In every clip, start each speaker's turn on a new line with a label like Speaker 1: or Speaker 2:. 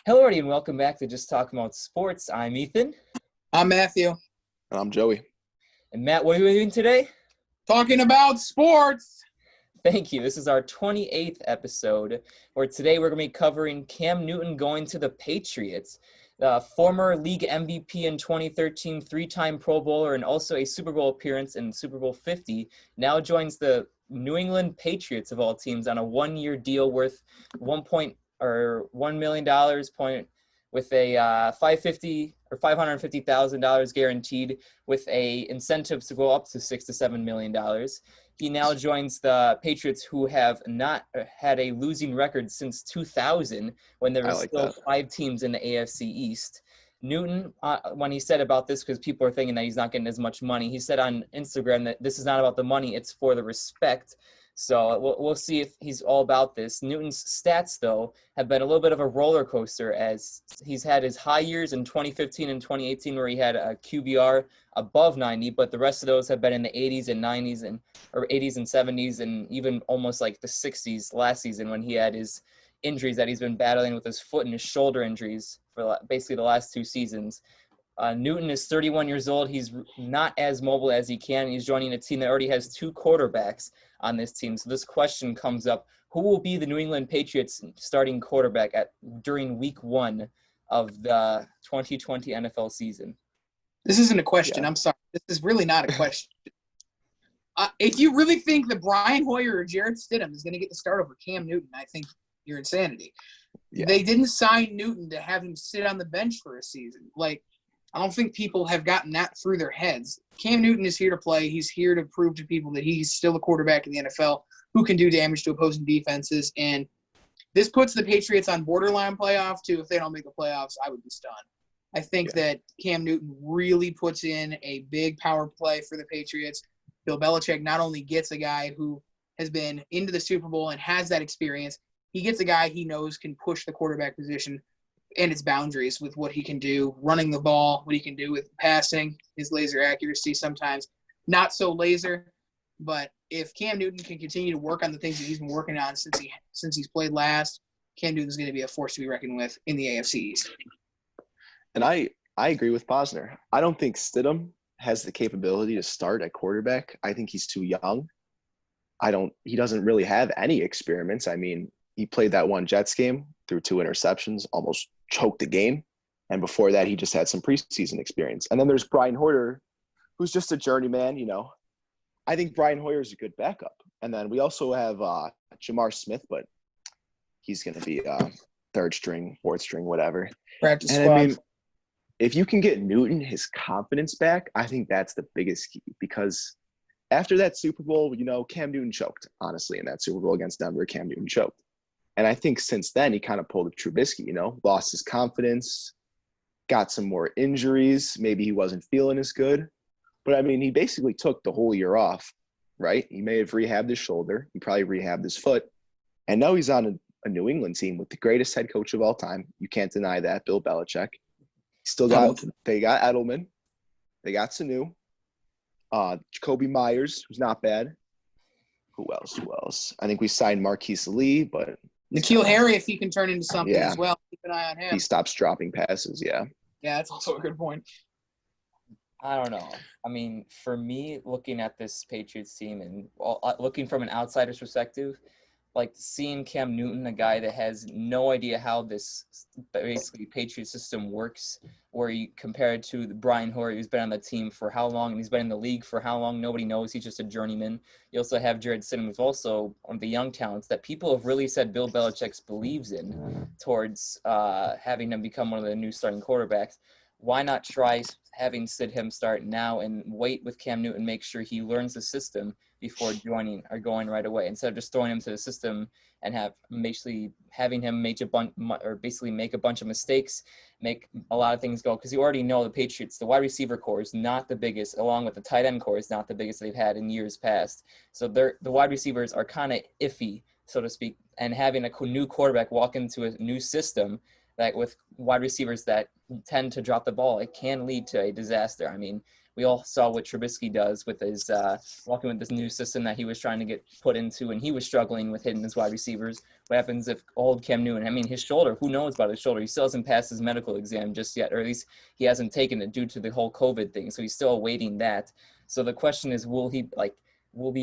Speaker 1: Hello, everybody, and welcome back to Just Talking About Sports. I'm Ethan.
Speaker 2: I'm Matthew.
Speaker 3: And I'm Joey.
Speaker 1: And Matt, what are we doing today?
Speaker 2: Talking about sports.
Speaker 1: Thank you. This is our 28th episode, where today we're going to be covering Cam Newton going to the Patriots. Former league MVP in 2013, three-time Pro Bowler, and also a Super Bowl appearance in Super Bowl 50, now joins the New England Patriots of all teams on a one-year deal worth $1 million with a $550,000 guaranteed, with a incentive to go up to $6 to $7 million. He now joins the Patriots, who have not had a losing record since 2000, when there were still 5 teams in the AFC East. Newton, when he said about this, because people are thinking that he's not getting as much money, he said on Instagram that this is not about the money, it's for the respect. So we'll see if he's all about this. Newton's stats, though, have been a little bit of a roller coaster, as he's had his high years in 2015 and 2018 where he had a QBR above 90, but the rest of those have been in the 80s and 90s or 80s and 70s, and even almost like the 60s last season when he had his injuries that he's been battling with his foot and his shoulder injuries for basically the last 2 seasons. Newton is 31 years old. He's not as mobile as he can. He's joining a team that already has 2 quarterbacks on this team. So this question comes up: who will be the New England Patriots starting quarterback during week 1 of the 2020 NFL season?
Speaker 2: This isn't a question. Yeah. I'm sorry. This is really not a question. If you really think that Brian Hoyer or Jarrett Stidham is going to get the start over Cam Newton, I think you're insanity. Yeah. They didn't sign Newton to have him sit on the bench for a season. I don't think people have gotten that through their heads. Cam Newton is here to play. He's here to prove to people that he's still a quarterback in the NFL who can do damage to opposing defenses. And this puts the Patriots on borderline playoff, too. If they don't make the playoffs, I would be stunned. I think that Cam Newton really puts in a big power play for the Patriots. Bill Belichick not only gets a guy who has been into the Super Bowl and has that experience, he gets a guy he knows can push the quarterback position and its boundaries with what he can do, running the ball, what he can do with passing, his laser accuracy sometimes not so laser. But if Cam Newton can continue to work on the things that he's been working on since he's played last, Cam Newton is going to be a force to be reckoned with in the AFC East.
Speaker 3: And I agree with Posner. I don't think Stidham has the capability to start at quarterback. I think he's too young. He doesn't really have any experiments. I mean, he played that one Jets game, threw 2 interceptions, almost choked the game. And before that, he just had some preseason experience. And then there's Brian Hoyer, who's just a journeyman, I think Brian Hoyer is a good backup. And then we also have Jamar Smith, but he's going to be 3rd string, 4th string, whatever.
Speaker 2: Practice
Speaker 3: and
Speaker 2: squad.
Speaker 3: I mean, if you can get Newton his confidence back, I think that's the biggest key, because after that Super Bowl, Cam Newton choked, honestly, in that Super Bowl against Denver. Cam Newton choked. And I think since then, he kind of pulled a Trubisky, lost his confidence, got some more injuries. Maybe he wasn't feeling as good. But, I mean, he basically took the whole year off, right? He may have rehabbed his shoulder. He probably rehabbed his foot. And now he's on a New England team with the greatest head coach of all time. You can't deny that, Bill Belichick. They got Edelman. They got Sanu. Jacoby Myers, who's not bad. Who else? I think we signed Marquise Lee, but –
Speaker 2: N'Keal Harry, if he can turn into something as well, keep an eye on him.
Speaker 3: He stops dropping passes, yeah.
Speaker 2: Yeah, that's also a good point.
Speaker 1: I don't know. I mean, for me, looking at this Patriots team and looking from an outsider's perspective, seeing Cam Newton, a guy that has no idea how this basically Patriot system works, where you compare it to Brian Hoyer, who's been on the team for how long, and he's been in the league for how long, nobody knows. He's just a journeyman. You also have Jarrett Stidham, who's also one of the young talents that people have really said Bill Belichick believes in towards having him become one of the new starting quarterbacks. Why not try having Stidham start now and wait with Cam Newton, make sure he learns the system before joining or going right away, instead of just throwing him to the system and having him make a bunch of mistakes, make a lot of things go, because you already know the Patriots, the wide receiver core is not the biggest, along with the tight end core is not the biggest they've had in years past. So the wide receivers are kind of iffy, so to speak, and having a new quarterback walk into a new system that with wide receivers that tend to drop the ball, it can lead to a disaster. I mean, we all saw what Trubisky does with his walking with this new system that he was trying to get put into, and he was struggling with hitting his wide receivers. What happens if old Cam Newton, I mean, his shoulder, who knows about his shoulder? He still hasn't passed his medical exam just yet, or at least he hasn't taken it due to the whole COVID thing. So he's still awaiting that. So the question is, will he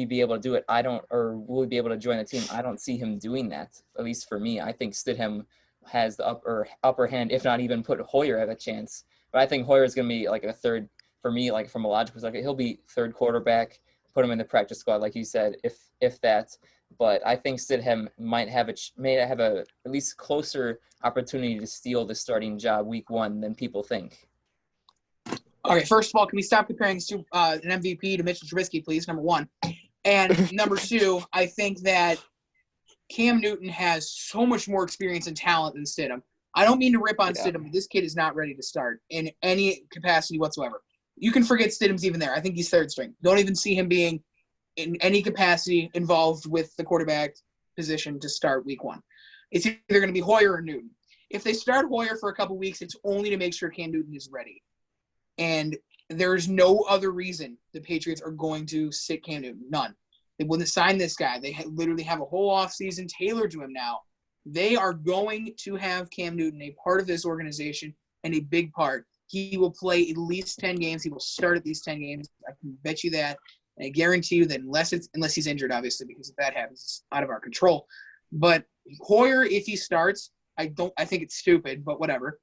Speaker 1: be able to do it? Will he be able to join the team? I don't see him doing that, at least for me. I think Stidham has the upper hand, if not even put Hoyer at a chance. But I think Hoyer is going to be like a third, for me, like from a logical perspective, he'll be third quarterback, put him in the practice squad, like you said, if that. But I think Stidham may have a at least closer opportunity to steal the starting job week 1 than people think.
Speaker 2: Okay, first of all, can we stop comparing an MVP to Mitchell Trubisky, please? Number 1. And number 2, I think that Cam Newton has so much more experience and talent than Stidham. I don't mean to rip on Stidham, but this kid is not ready to start in any capacity whatsoever. You can forget Stidham's even there. I think he's third string. Don't even see him being in any capacity involved with the quarterback position to start week 1. It's either going to be Hoyer or Newton. If they start Hoyer for a couple weeks, it's only to make sure Cam Newton is ready. And there's no other reason the Patriots are going to sit Cam Newton. None. They wouldn't sign this guy. They literally have a whole offseason tailored to him now. They are going to have Cam Newton a part of this organization and a big part. He will play at least 10 games. He will start at least 10 games. I can bet you that. And I guarantee you that unless he's injured, obviously, because if that happens, it's out of our control. But Hoyer, if he starts, I think it's stupid, but whatever.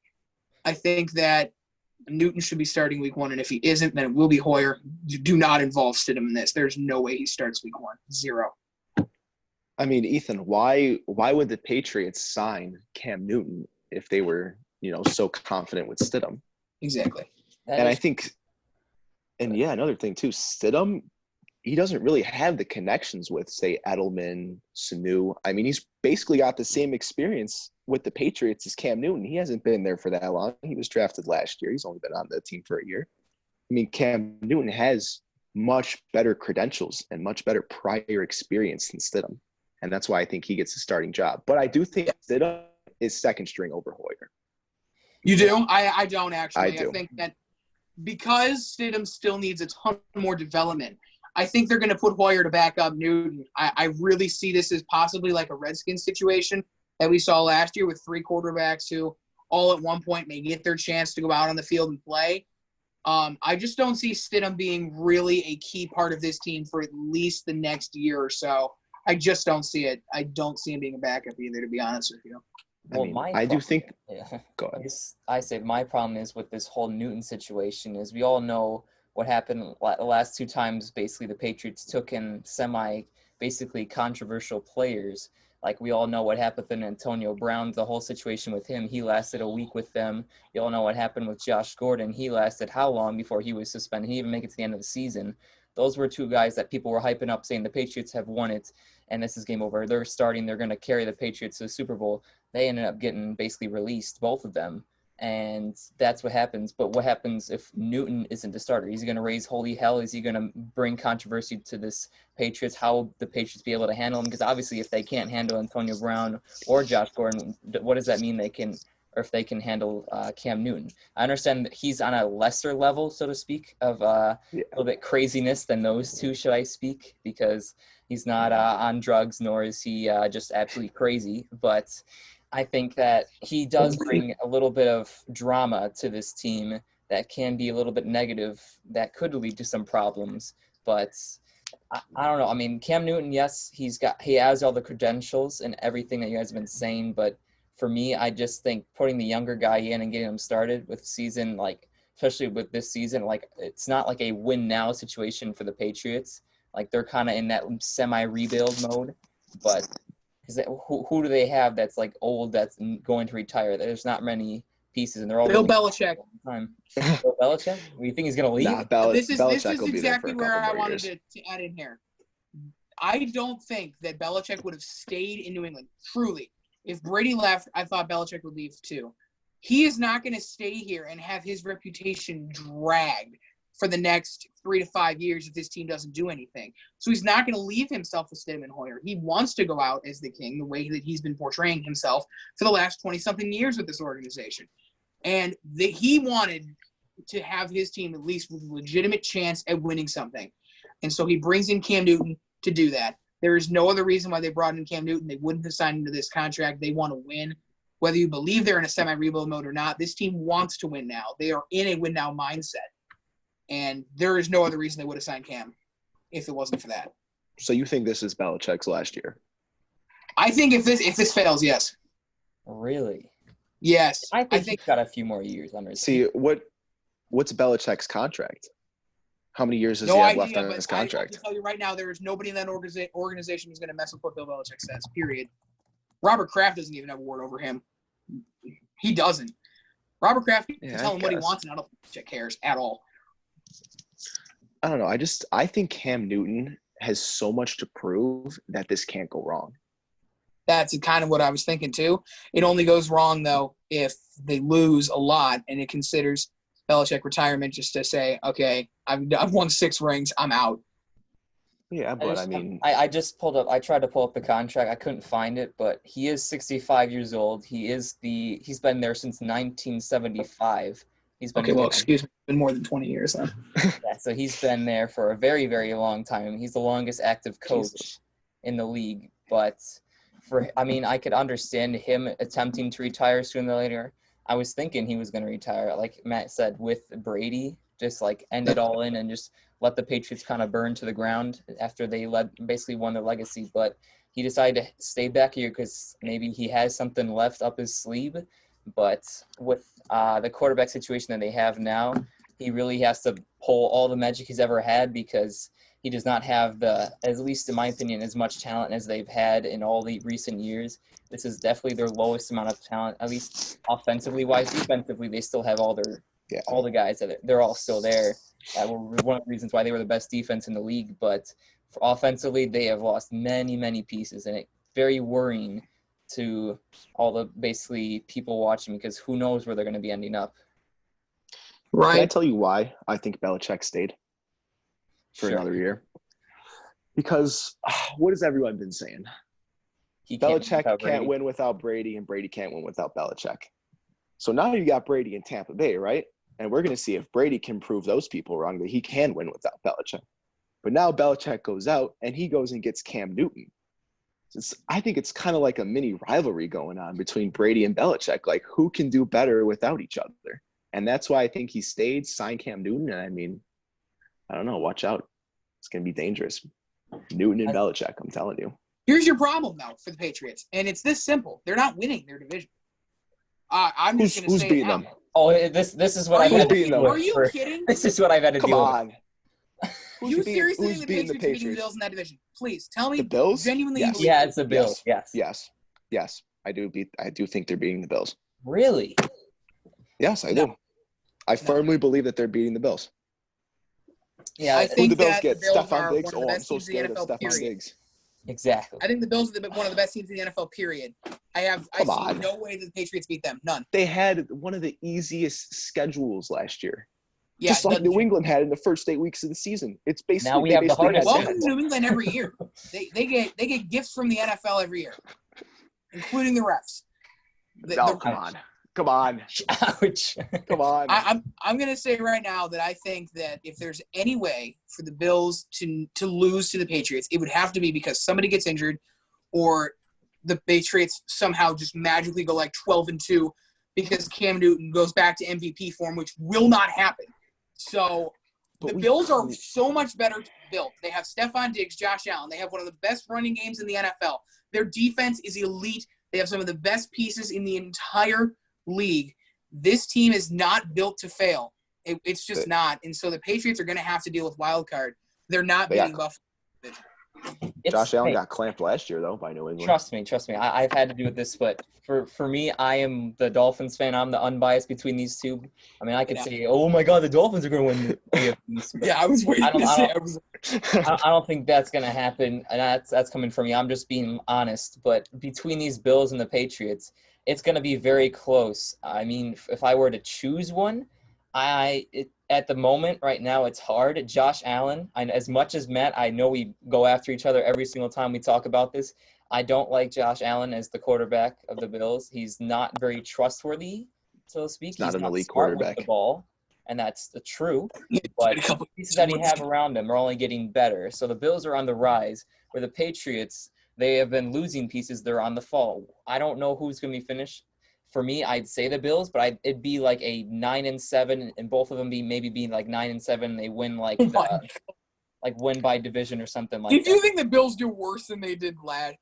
Speaker 2: I think that Newton should be starting week 1, and if he isn't, then it will be Hoyer. You do not involve Stidham in this. There's no way he starts week 1. 0.
Speaker 3: I mean, Ethan, why would the Patriots sign Cam Newton if they were, so confident with Stidham?
Speaker 2: Exactly.
Speaker 3: I think, another thing too, Stidham, he doesn't really have the connections with, say, Edelman, Sanu. I mean, he's basically got the same experience with the Patriots as Cam Newton. He hasn't been there for that long. He was drafted last year. He's only been on the team for a year. I mean, Cam Newton has much better credentials and much better prior experience than Stidham. And that's why I think he gets the starting job. But I do think Stidham is second string over Hoyer.
Speaker 2: You do? I don't actually.
Speaker 3: I do.
Speaker 2: I think that because Stidham still needs a ton more development, I think they're going to put Hoyer to back up Newton. I really see this as possibly like a Redskins situation that we saw last year with 3 quarterbacks who all at one point may get their chance to go out on the field and play. I just don't see Stidham being really a key part of this team for at least the next year or so. I just don't see it. I don't see him being a backup either, to be honest with you.
Speaker 1: Well,
Speaker 3: I do think –
Speaker 1: yeah.
Speaker 3: Go ahead.
Speaker 1: I say my problem is with this whole Newton situation is we all know what happened the last 2 times. Basically, the Patriots took in basically controversial players. Like, we all know what happened with Antonio Brown, the whole situation with him. He lasted a week with them. You all know what happened with Josh Gordon. He lasted how long before he was suspended? He didn't even make it to the end of the season. Those were 2 guys that people were hyping up, saying the Patriots have won it, and this is game over. They're starting. They're going to carry the Patriots to the Super Bowl. They ended up getting basically released, both of them, and that's what happens. But what happens if Newton isn't the starter? Is he going to raise holy hell? Is he going to bring controversy to this Patriots? How will the Patriots be able to handle him? Because obviously if they can't handle Antonio Brown or Josh Gordon, what does that mean they can – or if they can handle Cam Newton? I understand that he's on a lesser level, so to speak, of a little bit craziness than those 2, should I speak, because he's not on drugs, nor is he just absolutely crazy. But I think that he does bring a little bit of drama to this team that can be a little bit negative, that could lead to some problems. But I don't know. I mean, Cam Newton, yes, he has all the credentials and everything that you guys have been saying, but for me, I just think putting the younger guy in and getting him started with the season, like especially with this season, like it's not like a win now situation for the Patriots. Like they're kind of in that semi-rebuild mode. But who do they have that's like old, that's going to retire? There's not many pieces, and they're all
Speaker 2: Bill Belichick.
Speaker 1: Time. Bill Belichick? You think he's going to leave?
Speaker 3: Nah,
Speaker 2: This is
Speaker 3: will be
Speaker 2: exactly
Speaker 3: there for a
Speaker 2: where
Speaker 3: couple
Speaker 2: I
Speaker 3: more
Speaker 2: wanted
Speaker 3: years.
Speaker 2: to add in here. I don't think that Belichick would have stayed in New England, truly. If Brady left, I thought Belichick would leave too. He is not going to stay here and have his reputation dragged for the next 3 to 5 years if this team doesn't do anything. So he's not going to leave himself with Stidham and Hoyer. He wants to go out as the king, the way that he's been portraying himself for the last 20-something years with this organization. And he wanted to have his team at least with a legitimate chance at winning something. And so he brings in Cam Newton to do that. There is no other reason why they brought in Cam Newton. They wouldn't have signed into this contract. They want to win. Whether you believe they're in a semi-rebuild mode or not, this team wants to win now. They are in a win-now mindset. And there is no other reason they would have signed Cam if it wasn't for that.
Speaker 3: So you think this is Belichick's last year?
Speaker 2: I think if this fails, yes.
Speaker 1: Really?
Speaker 2: Yes.
Speaker 1: I think he's got a few more years under his
Speaker 3: See, what's Belichick's contract? How many years does he have left on his contract?
Speaker 2: I can tell you right now, there is nobody in that organization who's going to mess with what Bill Belichick says, period. Robert Kraft doesn't even have a word over him. He doesn't. Robert Kraft can tell him what he wants, and I don't think Belichick cares at all.
Speaker 3: I don't know. I think Cam Newton has so much to prove that this can't go wrong.
Speaker 2: That's kind of what I was thinking too. It only goes wrong, though, if they lose a lot and it considers Belichick retirement just to say, okay, I've won 6 rings, I'm out.
Speaker 3: Yeah, but
Speaker 1: I just pulled up. I tried to pull up the contract. I couldn't find it, but he is 65 years old. He's been there since 1975. He's been
Speaker 2: excuse me, it's been more than 20 years then.
Speaker 1: Yeah, so he's been there for a very, very long time. He's the longest active coach in the league. But I could understand him attempting to retire sooner or later. I was thinking he was going to retire, like Matt said, with Brady, just like end it all in and just let the Patriots kind of burn to the ground after they basically won their legacy. But he decided to stay back here because maybe he has something left up his sleeve. But with the quarterback situation that they have now, he really has to pull all the magic he's ever had because he does not have at least in my opinion, as much talent as they've had in all the recent years. This is definitely their lowest amount of talent, at least offensively wise. Defensively, they still have all the guys that they're all still there. That were one of the reasons why they were the best defense in the league. But for offensively, they have lost many, many pieces, and it's very worrying to all the basically people watching because who knows where they're going to be ending up.
Speaker 2: Right.
Speaker 3: Can I tell you why I think Belichick stayed for another year? Because what has everyone been saying? Belichick can't win without Brady, and Brady can't win without Belichick. So now you got Brady in Tampa Bay, right? And we're going to see if Brady can prove those people wrong that he can win without Belichick. But now Belichick goes out, and he goes and gets Cam Newton. I think it's kind of like a mini rivalry going on between Brady and Belichick. Like, who can do better without each other? And that's why I think he stayed, signed Cam Newton. And I don't know. Watch out. It's going to be dangerous. Newton and Belichick, I'm telling you.
Speaker 2: Here's your problem, though, for the Patriots. And it's this simple. They're not winning their division. I'm just going to say
Speaker 3: beating them?
Speaker 1: Oh, this is what I've had to deal with.
Speaker 2: Are you kidding?
Speaker 1: This is what I've had to deal with.
Speaker 3: Come on.
Speaker 2: You seriously think the Patriots are beating the Bills in that division? Please tell me.
Speaker 3: The Bills?
Speaker 2: Genuinely,
Speaker 3: yes.
Speaker 1: Yeah, it's the Bills.
Speaker 3: Yes. I do think they're beating the Bills.
Speaker 1: Really?
Speaker 3: Yes, I do. I firmly believe that they're beating the Bills.
Speaker 2: Yeah, I think
Speaker 3: the Bills
Speaker 2: that
Speaker 3: get
Speaker 2: the Bills
Speaker 3: Stephon
Speaker 2: are
Speaker 3: Diggs.
Speaker 2: one of the
Speaker 3: I'm
Speaker 2: best
Speaker 3: so
Speaker 2: teams in the
Speaker 3: scared of
Speaker 2: NFL.
Speaker 3: Stephon
Speaker 2: Period.
Speaker 3: Diggs.
Speaker 1: Exactly.
Speaker 2: I think the Bills are one of the best teams in the NFL. Period. I see no way that the Patriots beat them. None.
Speaker 3: They had one of the easiest schedules last year.
Speaker 2: Yeah,
Speaker 3: just like New England had in the first 8 weeks of the season. It's basically
Speaker 1: now we have the hardest.
Speaker 2: Welcome to New England every year. They get gifts from the NFL every year, including the refs.
Speaker 3: Come on.
Speaker 1: Ouch.
Speaker 3: Come on.
Speaker 2: I'm gonna say right now that I think that if there's any way for the Bills to lose to the Patriots, it would have to be because somebody gets injured, or the Patriots somehow just magically go like 12-2 because Cam Newton goes back to MVP form, which will not happen. So the Bills are so much better built. They have Stephon Diggs, Josh Allen. They have one of the best running games in the NFL. Their defense is elite. They have some of the best pieces in the entire league. This team is not built to fail. It's just not. And so the Patriots are going to have to deal with wild card. They're not beating Buffalo.
Speaker 3: Josh Allen got clamped last year, though, by New England.
Speaker 1: Trust me. I've had to do with this, but for me, I am the Dolphins fan. I'm the unbiased between these two. I could say, oh, my God, the Dolphins are going to win the AFC East.
Speaker 2: Yeah, I was waiting to say.
Speaker 1: I don't think that's going to happen, and that's coming from me. I'm just being honest. But between these Bills and the Patriots, it's going to be very close. If I were to choose one, at the moment, right now, it's hard. Josh Allen, as much as Matt, I know we go after each other every single time we talk about this. I don't like Josh Allen as the quarterback of the Bills. He's not very trustworthy, so to speak.
Speaker 3: He's not an elite
Speaker 1: smart
Speaker 3: quarterback.
Speaker 1: with the ball. and that's the true.
Speaker 2: Yeah,
Speaker 1: But
Speaker 2: a couple
Speaker 1: the pieces that he have around him are only getting better. So the Bills are on the rise, where the Patriots, they have been losing pieces. They're on the fall. I don't know who's going to be finished. For me, I'd say the Bills, but it'd be like a 9-7, and both of them maybe being like 9-7. They win like win by division or something like that.
Speaker 2: Do you think the Bills do worse than they did last?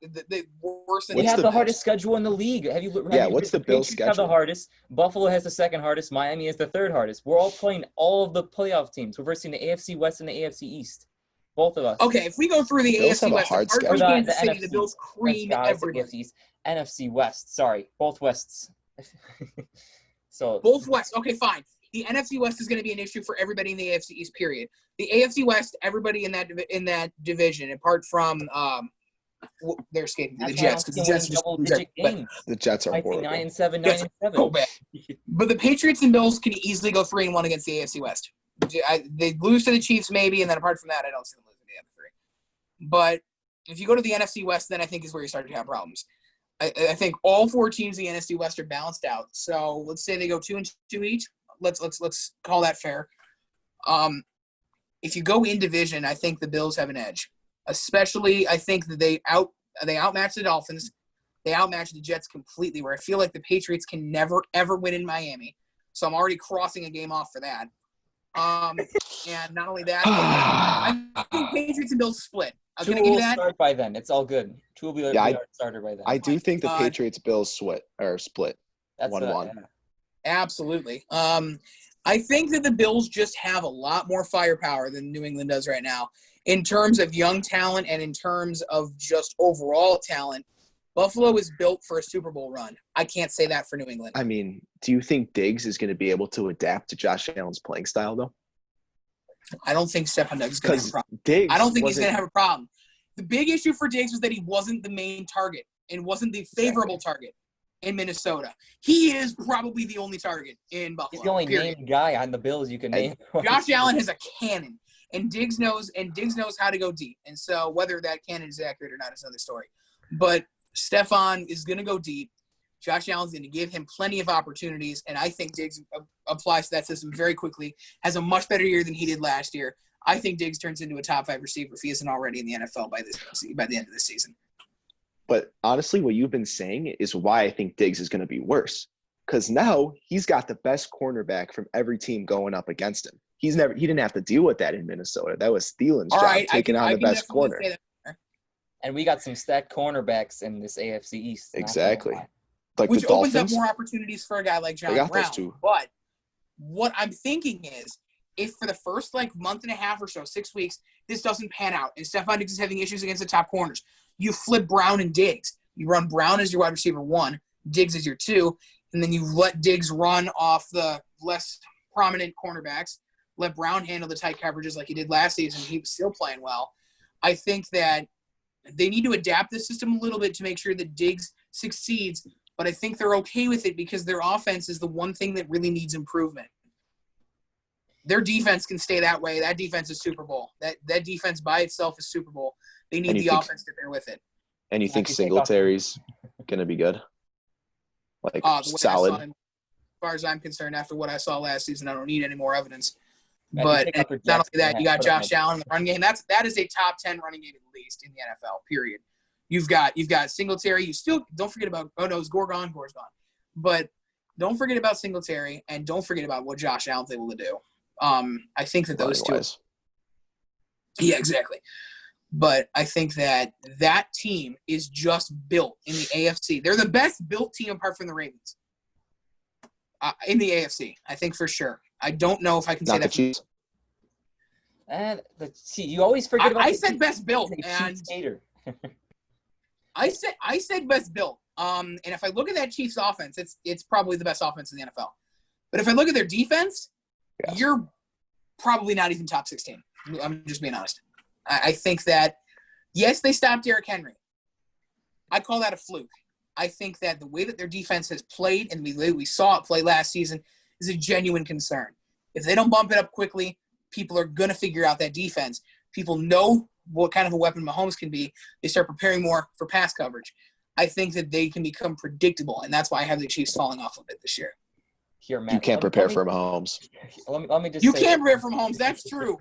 Speaker 2: Worse than
Speaker 1: they have the hardest schedule in the league.
Speaker 3: What's the Bills' schedule?
Speaker 1: Have the hardest. Buffalo has the second hardest. Miami is the third hardest. We're all playing all of the playoff teams. We're versing the AFC West and the AFC East. Both of us.
Speaker 2: Okay, if we go through the AFC West, apart from Kansas City, the Bills cream everybody.
Speaker 1: NFC West. Sorry, both Wests. So
Speaker 2: both West. Okay, fine. The NFC West is going to be an issue for everybody in the AFC East. Period. The AFC West, everybody in that division, apart from they're escaping the Jets because the Jets
Speaker 3: the Jets are horrible.
Speaker 1: 9-7.
Speaker 2: So bad. But the Patriots and Bills can easily go 3-1 against the AFC West. They lose to the Chiefs maybe, and then apart from that, I don't see them losing the other three. But if you go to the NFC West, then I think is where you start to have problems. I think all four teams in the NFC West are balanced out. So let's say they go 2-2 each. Let's call that fair. If you go in division, I think the Bills have an edge. Especially, I think that they outmatch the Dolphins. They outmatch the Jets completely. Where I feel like the Patriots can never ever win in Miami. So I'm already crossing a game off for that. And not only that, I think Patriots and Bills split.
Speaker 1: Two will start by then. It's all good. Two will be started by then.
Speaker 3: I do think the Patriots-Bills split.
Speaker 1: That's
Speaker 3: 1-1.
Speaker 2: Absolutely. I think that the Bills just have a lot more firepower than New England does right now. In terms of young talent and in terms of just overall talent, Buffalo is built for a Super Bowl run. I can't say that for New England.
Speaker 3: I mean, do you think Diggs is going to be able to adapt to Josh Allen's playing style, though?
Speaker 2: I don't think Stephon Diggs is going to have a problem. I don't think he's going to have a problem. The big issue for Diggs was that he wasn't the main target and wasn't the favorable target in Minnesota. He is probably the only target in Buffalo.
Speaker 1: He's the only named guy on the Bills you can name.
Speaker 2: Josh Allen has a cannon, and Diggs knows how to go deep. And so whether that cannon is accurate or not is another story. But Stephon is going to go deep. Josh Allen's going to give him plenty of opportunities, and I think Diggs applies to that system very quickly, has a much better year than he did last year. I think Diggs turns into a top 5 receiver if he isn't already in the NFL by the end of this season.
Speaker 3: But honestly, what you've been saying is why I think Diggs is going to be worse. Because now he's got the best cornerback from every team going up against him. He didn't have to deal with that in Minnesota. That was Thielen's job, taking on the best corner.
Speaker 1: And we got some stacked cornerbacks in this AFC East.
Speaker 3: Exactly.
Speaker 2: Which opens up more opportunities for a guy like John Brown. But what I'm thinking is, if for the first month and a half or so, 6 weeks, this doesn't pan out, and Stephon Diggs is having issues against the top corners, you flip Brown and Diggs. You run Brown as your wide receiver 1, Diggs as your 2, and then you let Diggs run off the less prominent cornerbacks. Let Brown handle the tight coverages like he did last season. He was still playing well. I think that they need to adapt the system a little bit to make sure that Diggs succeeds, but I think they're okay with it because their offense is the one thing that really needs improvement. Their defense can stay that way. That defense is Super Bowl. That defense by itself is Super Bowl. They need the offense to pair with it.
Speaker 3: And you think Singletary's going to be good? Solid?
Speaker 2: As far as I'm concerned, after what I saw last season, I don't need any more evidence. But not only that, you got Josh Allen in the run game. That is a top 10 running game at least in the NFL, period. You've got Singletary. You still don't forget about it's Gore gone. But don't forget about Singletary, and don't forget about what Josh Allen's able to do. I think that those two. Yeah, exactly. But I think that team is just built in the AFC. They're the best built team apart from the Ravens in the AFC. I think for sure. I don't know if I can say that.
Speaker 3: Chiefs.
Speaker 1: You always forget about.
Speaker 2: I said best built, and I said best built. And if I look at that Chiefs offense, it's probably the best offense in the NFL. But if I look at their defense, you're probably not even top 16. I'm just being honest. I think that, yes, they stopped Derrick Henry. I call that a fluke. I think that the way that their defense has played and the way we saw it play last season is a genuine concern. If they don't bump it up quickly, people are going to figure out that defense. People know what kind of a weapon Mahomes can be. They start preparing more for pass coverage. I think that they can become predictable, and that's why I have the Chiefs falling off a bit this year.
Speaker 1: Here, Matt.
Speaker 3: You can't prepare for Mahomes.
Speaker 1: Let me just.
Speaker 2: You
Speaker 1: say
Speaker 2: can't prepare for Mahomes. That's true.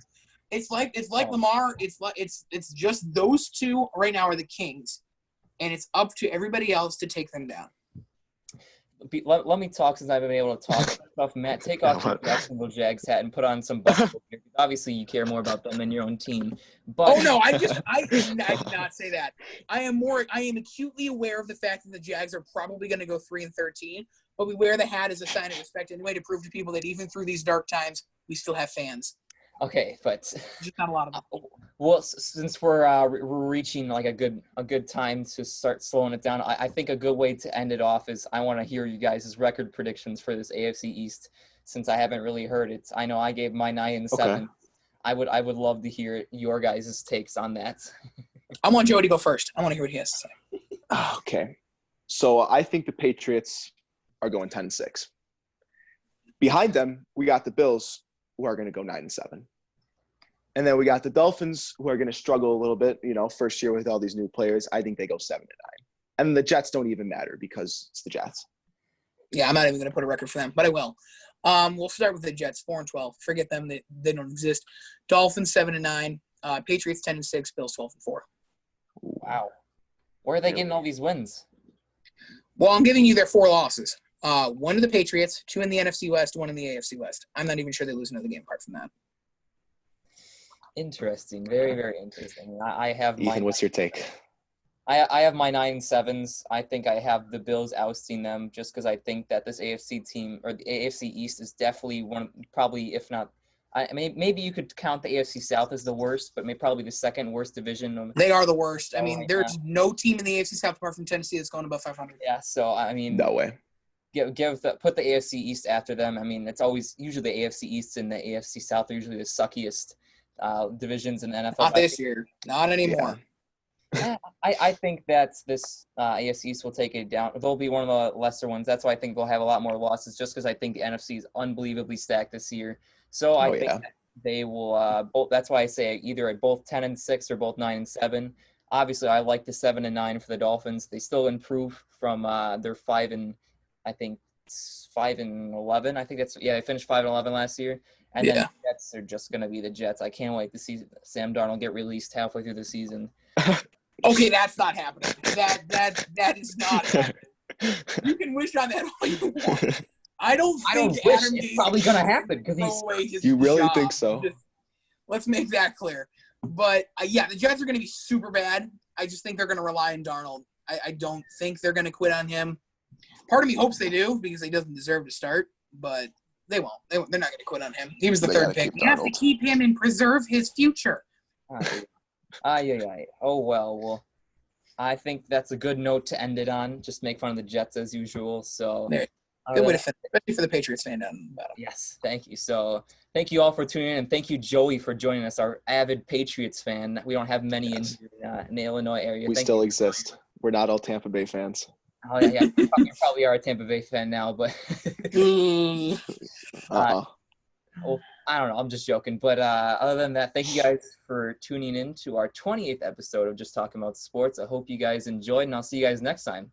Speaker 2: It's like Lamar. It's just those two right now are the kings, and it's up to everybody else to take them down.
Speaker 1: Let me talk since I've been able to talk stuff. Matt, take off your Jacksonville Jags hat and put on some Buffalo gear. Obviously, you care more about them than your own team. But
Speaker 2: Oh no, I did not say that. I am acutely aware of the fact that the Jags are probably going to go 3-13, but we wear the hat as a sign of respect anyway to prove to people that even through these dark times, we still have fans.
Speaker 1: Okay, but
Speaker 2: just not a lot of them.
Speaker 1: Well, since we're reaching like a good time to start slowing it down, I think a good way to end it off is I want to hear you guys' record predictions for this AFC East, since I haven't really heard it. I know I gave my 9-7. Okay. I would love to hear your guys' takes on that.
Speaker 2: I want Joey to go first. I want to hear what he has to say.
Speaker 3: Okay, so I think the Patriots are going 10-6. Behind them, we got the Bills, who are going to go 9-7. And then we got the Dolphins, who are going to struggle a little bit, first year with all these new players. I think they go 7-9. And the Jets don't even matter because it's the Jets.
Speaker 2: Yeah, I'm not even going to put a record for them, but I will. We'll start with the Jets, 4-12. Forget them; they don't exist. Dolphins 7-9. Patriots 10-6. Bills 12-4.
Speaker 1: Wow, where are they getting all these wins?
Speaker 2: Well, I'm giving you their 4 losses. 1 to the Patriots, 2 in the NFC West, 1 in the AFC West. I'm not even sure they lose another game apart from that.
Speaker 1: Interesting. Very, very interesting. I have
Speaker 3: Ethan, what's your take?
Speaker 1: I have my 9-7s. I think I have the Bills ousting them just because I think that this AFC team or the AFC East is definitely probably, if not, maybe you could count the AFC South as the worst, but probably the second worst division.
Speaker 2: They are the worst. I mean, there's no team in the AFC South apart from Tennessee that's going above 500.
Speaker 1: Yeah, so I mean,
Speaker 3: no way.
Speaker 1: Put the AFC East after them. I mean, it's always usually the AFC East and the AFC South are usually the suckiest divisions in the NFL.
Speaker 2: Not this year. Not anymore.
Speaker 1: Yeah. I think that this AFC East will take it down. They'll be one of the lesser ones. That's why I think they'll have a lot more losses just because I think the NFC is unbelievably stacked this year. So I think that they will both. That's why I say either at both 10-6 or both 9-7. Obviously, I like the 7-9 for the Dolphins. They still improve from their 5-11. I think that's they finished 5-11 last year. And then the Jets are just going to be the Jets. I can't wait to see Sam Darnold get released halfway through the season.
Speaker 2: Okay, that's not happening. That is not happening. You can wish on that all you want. I don't think Adam Gase
Speaker 1: it's probably going to happen because
Speaker 3: You really think so?
Speaker 2: Let's make that clear. But the Jets are going to be super bad. I just think they're going to rely on Darnold. I don't think they're going to quit on him. Part of me hopes they do because he doesn't deserve to start, but they won't. They're not going to quit on him. He was the third pick. You have to keep him and preserve his future.
Speaker 1: Oh, well, I think that's a good note to end it on. Just make fun of the Jets as usual. So
Speaker 2: good way to finish, especially for the Patriots fan down in the bottom.
Speaker 1: Yes, thank you. So thank you all for tuning in, and thank you, Joey, for joining us, our avid Patriots fan. We don't have many in the Illinois area.
Speaker 3: We still exist. We're not all Tampa Bay fans.
Speaker 1: Oh, yeah. You probably are a Tampa Bay fan now, but well, I don't know. I'm just joking. But other than that, thank you guys for tuning in to our 28th episode of Just Talking About Sports. I hope you guys enjoyed, and I'll see you guys next time.